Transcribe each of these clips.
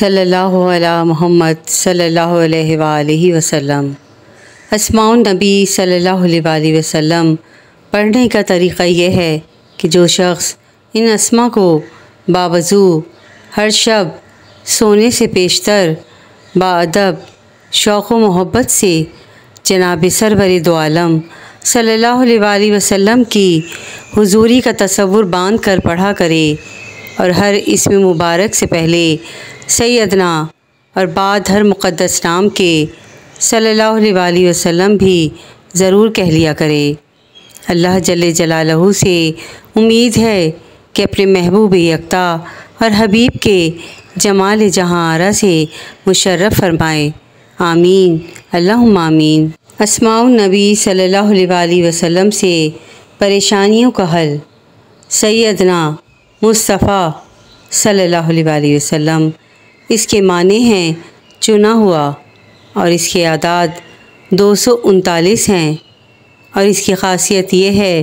صلی اللہ علیہ محمد صلی اللہ علیہ وآلہ وسلم۔ اسماء النبی صلی اللہ علیہ وآلہ وسلم پڑھنے کا طریقہ یہ ہے کہ جو شخص ان اسماء کو باوضو ہر شب سونے سے پیشتر باادب شوق و محبت سے جناب سرور دو عالم صلی اللہ علیہ وآلہ وسلم کی حضوری کا تصور باندھ کر پڑھا کرے اور ہر اسم مبارک سے پہلے سیدنا اور بعد ہر مقدس نام کے صلی اللہ علیہ وآلہ وسلم بھی ضرور کہہ لیا کرے۔ اللہ جل جلالہ سے امید ہے کہ اپنے محبوب یکتا اور حبیب کے جمال جہاں آرا سے مشرف فرمائے، آمین اللہم آمین۔ اسماء النبی صلی اللہ علیہ وآلہ وسلم سے پریشانیوں کا حل۔ سیدنا مصطفیٰ صلی اللہ علیہ وآلہ وسلم، اس کے معنی ہیں چنا ہوا، اور اس کے اعداد 239 ہیں، اور اس کی خاصیت یہ ہے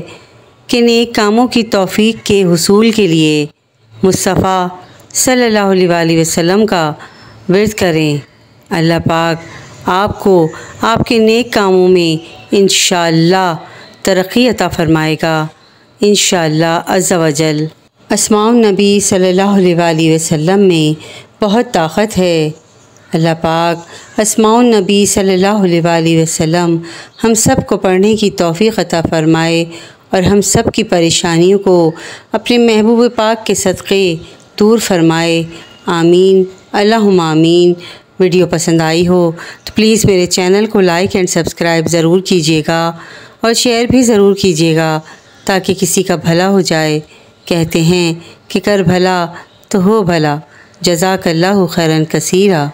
کہ نیک کاموں کی توفیق کے حصول کے لیے مصطفیٰ صلی اللہ علیہ وآلہ وسلم کا ورد کریں۔ اللہ پاک آپ کو آپ کے نیک کاموں میں انشاءاللہ ترقی عطا فرمائے گا، انشاءاللہ عز و جل۔ اسماء النبی صلی اللہ علیہ وآلہ وسلم میں بہت طاقت ہے۔ اللہ پاک اسماء النبی صلی اللہ علیہ وآلہ وسلم ہم سب کو پڑھنے کی توفیق عطا فرمائے اور ہم سب کی پریشانیوں کو اپنے محبوب پاک کے صدقے دور فرمائے، آمین اللہم آمین۔ ویڈیو پسند آئی ہو تو پلیز میرے چینل کو لائک اینڈ سبسکرائب ضرور کیجیے گا اور شیئر بھی ضرور کیجیے گا تاکہ کسی کا بھلا ہو جائے۔ کہتے ہیں کہ کر بھلا تو ہو بھلا، جزاک اللہ خیرا کثیرا۔